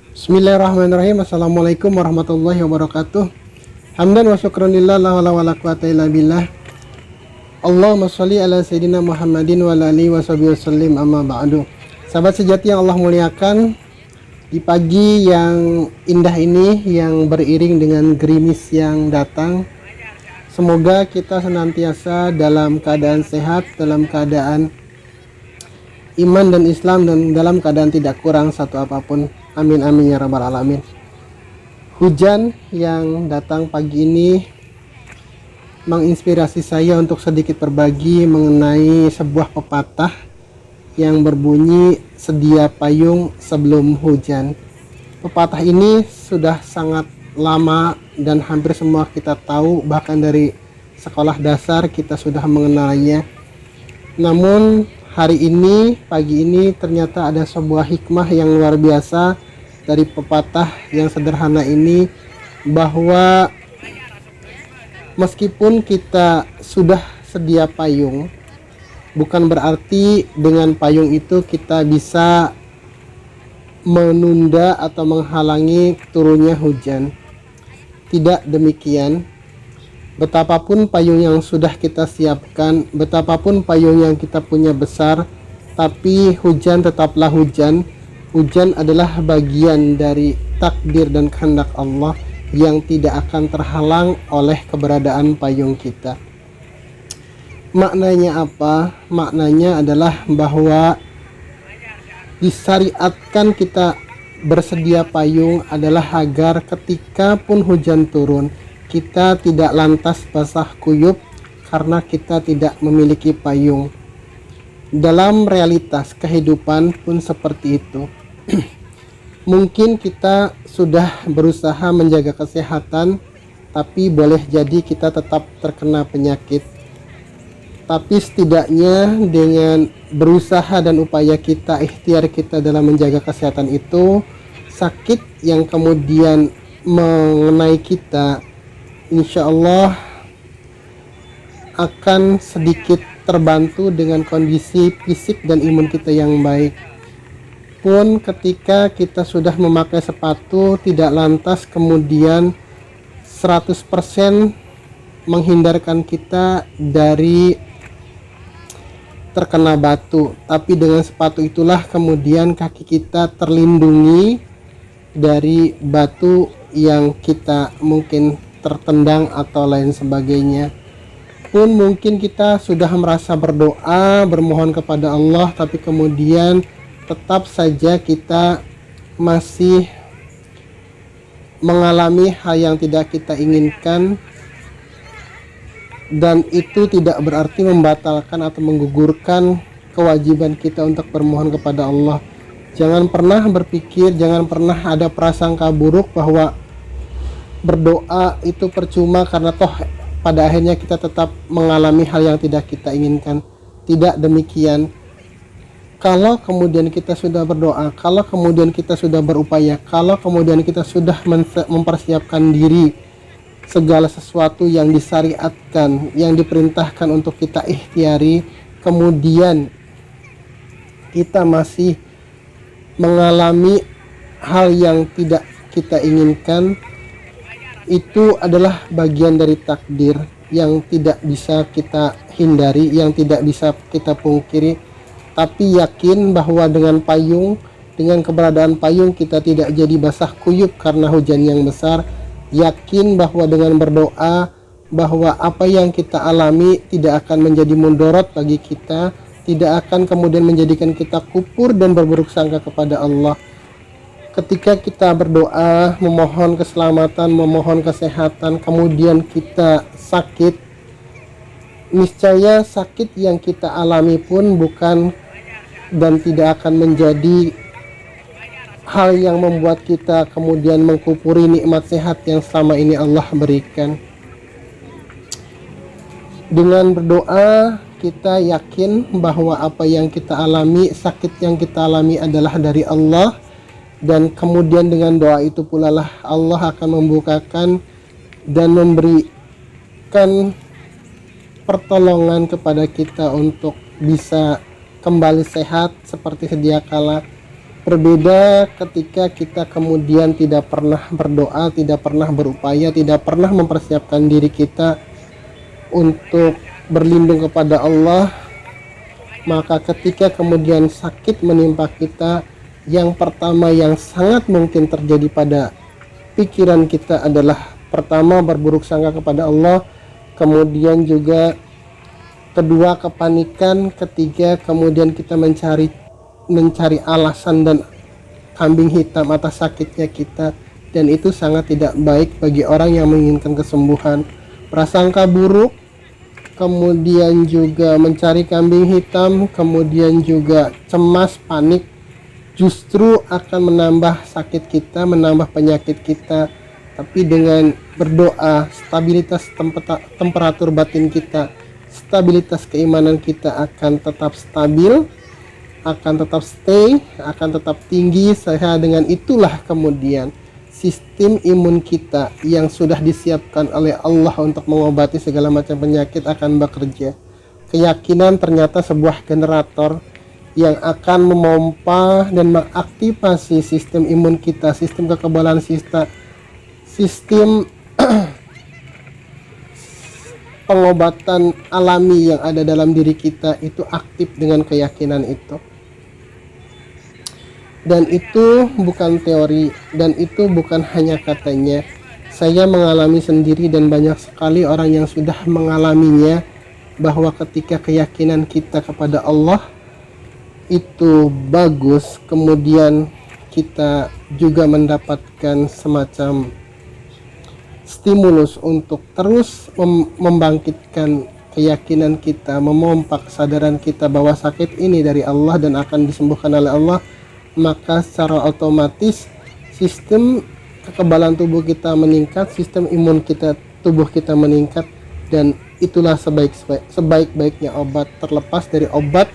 Bismillahirrahmanirrahim. Assalamualaikum warahmatullahi wabarakatuh. Hamdan wa syukran lillah la hawla wala quwata illa billah. Allahumma sholli ala sayyidina Muhammadin wa ala alihi washabihi wasallim, amma ba'du. Sahabat sejati yang Allah muliakan, di pagi yang indah ini yang beriring dengan gerimis yang datang, semoga kita senantiasa dalam keadaan sehat, dalam keadaan iman dan Islam, dan dalam keadaan tidak kurang satu apapun. Amin amin ya rabbal alamin. Hujan yang datang pagi ini menginspirasi saya untuk sedikit berbagi mengenai sebuah pepatah yang berbunyi sedia payung sebelum hujan. Pepatah ini sudah sangat lama dan hampir semua kita tahu, bahkan dari sekolah dasar kita sudah mengenalnya. Namun hari ini, pagi ini, ternyata ada sebuah hikmah yang luar biasa dari pepatah yang sederhana ini, bahwa meskipun kita sudah sedia payung, bukan berarti dengan payung itu kita bisa menunda atau menghalangi turunnya hujan. Tidak demikian. Betapapun payung yang sudah kita siapkan, betapapun payung yang kita punya besar, tapi hujan tetaplah hujan. Hujan adalah bagian dari takdir dan kehendak Allah yang tidak akan terhalang oleh keberadaan payung kita. Maknanya apa? Maknanya adalah bahwa disyariatkan kita bersedia payung adalah agar ketika pun hujan turun, kita tidak lantas basah kuyup karena kita tidak memiliki payung. Dalam realitas kehidupan pun seperti itu. Mungkin kita sudah berusaha menjaga kesehatan, tapi boleh jadi kita tetap terkena penyakit. Tapi setidaknya dengan berusaha dan upaya kita, ikhtiar kita dalam menjaga kesehatan itu, sakit yang kemudian mengenai kita insya Allah akan sedikit terbantu dengan kondisi fisik dan imun kita yang baik. Pun ketika kita sudah memakai sepatu, tidak lantas kemudian 100% menghindarkan kita dari terkena batu, tapi dengan sepatu itulah kemudian kaki kita terlindungi dari batu yang kita mungkin tertendang atau lain sebagainya. Pun mungkin kita sudah merasa berdoa, bermohon kepada Allah, tapi kemudian tetap saja kita masih mengalami hal yang tidak kita inginkan, dan itu tidak berarti membatalkan atau menggugurkan kewajiban kita untuk bermohon kepada Allah. Jangan pernah berpikir, jangan pernah ada prasangka buruk bahwa berdoa itu percuma karena toh pada akhirnya kita tetap mengalami hal yang tidak kita inginkan. Tidak demikian. Kalau kemudian kita sudah berdoa, kalau kemudian kita sudah berupaya, kalau kemudian kita sudah mempersiapkan diri, segala sesuatu yang disyariatkan, yang diperintahkan untuk kita ikhtiari, kemudian kita masih mengalami hal yang tidak kita inginkan, itu adalah bagian dari takdir yang tidak bisa kita hindari, yang tidak bisa kita pungkiri. Tapi yakin bahwa dengan payung, dengan keberadaan payung, kita tidak jadi basah kuyup karena hujan yang besar. Yakin bahwa dengan berdoa, bahwa apa yang kita alami tidak akan menjadi mundorot bagi kita, tidak akan kemudian menjadikan kita kufur dan berburuk sangka kepada Allah. Ketika kita berdoa, memohon keselamatan, memohon kesehatan, kemudian kita sakit, niscaya sakit yang kita alami pun bukan dan tidak akan menjadi hal yang membuat kita kemudian mengkufuri nikmat sehat yang selama ini Allah berikan. Dengan berdoa, kita yakin bahwa apa yang kita alami, sakit yang kita alami adalah dari Allah, dan kemudian dengan doa itu pula lah Allah akan membukakan dan memberikan pertolongan kepada kita untuk bisa kembali sehat seperti sedia kala, Berbeda ketika kita kemudian tidak pernah berdoa, tidak pernah berupaya, tidak pernah mempersiapkan diri kita untuk berlindung kepada Allah. Maka ketika kemudian sakit menimpa kita, yang pertama yang sangat mungkin terjadi pada pikiran kita adalah pertama berburuk sangka kepada Allah, kemudian juga kedua kepanikan, ketiga kemudian kita mencari alasan dan kambing hitam atas sakitnya kita, dan itu sangat tidak baik bagi orang yang menginginkan kesembuhan. Prasangka buruk, kemudian juga mencari kambing hitam, kemudian juga cemas, panik, justru akan menambah sakit kita, menambah penyakit kita. Tapi dengan berdoa, stabilitas temperatur batin kita, stabilitas keimanan kita akan tetap stabil, akan tetap stay, akan tetap tinggi. Sehingga dengan itulah kemudian sistem imun kita yang sudah disiapkan oleh Allah untuk mengobati segala macam penyakit akan bekerja. Keyakinan ternyata sebuah generator yang akan memompa dan mengaktifasi sistem imun kita, sistem kekebalan sistem pengobatan alami yang ada dalam diri kita itu aktif dengan keyakinan itu. Dan itu bukan teori, dan itu bukan hanya katanya. Saya mengalami sendiri dan banyak sekali orang yang sudah mengalaminya, bahwa ketika keyakinan kita kepada Allah itu bagus, kemudian kita juga mendapatkan semacam stimulus untuk terus membangkitkan keyakinan kita, memompa kesadaran kita bahwa sakit ini dari Allah dan akan disembuhkan oleh Allah, maka secara otomatis sistem kekebalan tubuh kita meningkat, sistem imun kita, tubuh kita meningkat, dan itulah sebaik-baiknya obat. Terlepas dari obat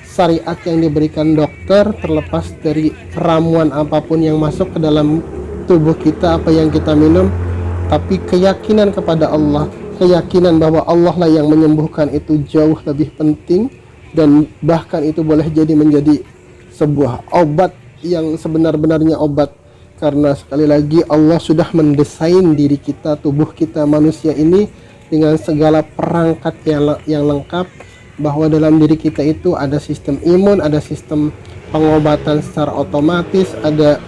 syariat yang diberikan dokter, terlepas dari ramuan apapun yang masuk ke dalam tubuh kita, apa yang kita minum, tapi keyakinan kepada Allah, keyakinan bahwa Allah lah yang menyembuhkan itu jauh lebih penting, dan bahkan itu boleh jadi menjadi sebuah obat yang sebenar-benarnya obat. Karena sekali lagi Allah sudah mendesain diri kita, tubuh kita manusia ini dengan segala perangkat yang lengkap, bahwa dalam diri kita itu ada sistem imun, ada sistem pengobatan secara otomatis, ada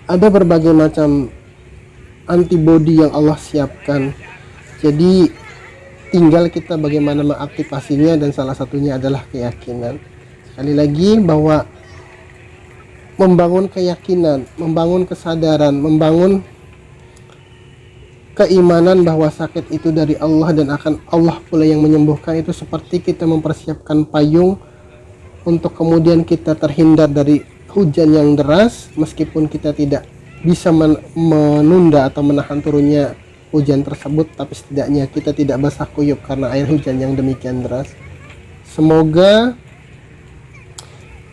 berbagai macam antibodi yang Allah siapkan. Jadi tinggal kita bagaimana mengaktifasinya, dan salah satunya adalah keyakinan. Sekali lagi bahwa membangun keyakinan, membangun kesadaran, membangun keimanan bahwa sakit itu dari Allah dan akan Allah pula yang menyembuhkan, itu seperti kita mempersiapkan payung untuk kemudian kita terhindar dari hujan yang deras, meskipun kita tidak bisa menunda atau menahan turunnya hujan tersebut, tapi setidaknya kita tidak basah kuyup karena air hujan yang demikian deras. Semoga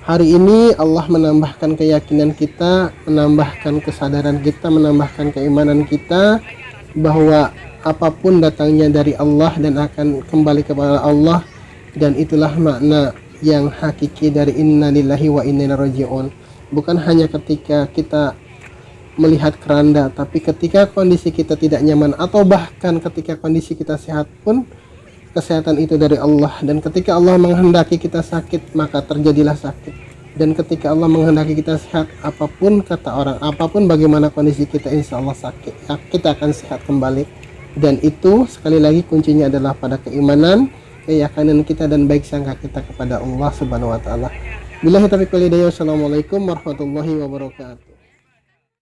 hari ini Allah menambahkan keyakinan kita, menambahkan kesadaran kita, menambahkan keimanan kita bahwa apapun datangnya dari Allah dan akan kembali kepada Allah, dan itulah makna yang hakiki dari inna lillahi wa inna ilaihi raji'un. Bukan hanya ketika kita melihat keranda, tapi ketika kondisi kita tidak nyaman, atau bahkan ketika kondisi kita sehat pun, kesehatan itu dari Allah. Dan ketika Allah menghendaki kita sakit, maka terjadilah sakit. Dan ketika Allah menghendaki kita sehat, apapun kata orang, apapun bagaimana kondisi kita, insya Allah sakit, kita akan sehat kembali. Dan itu sekali lagi kuncinya adalah pada keimanan, keyakinan kita, dan baik sangka kita kepada Allah Subhanahu wa Ta'ala. Billahi taufiq wal hidayah. Wassalamualaikum warahmatullahi wabarakatuh.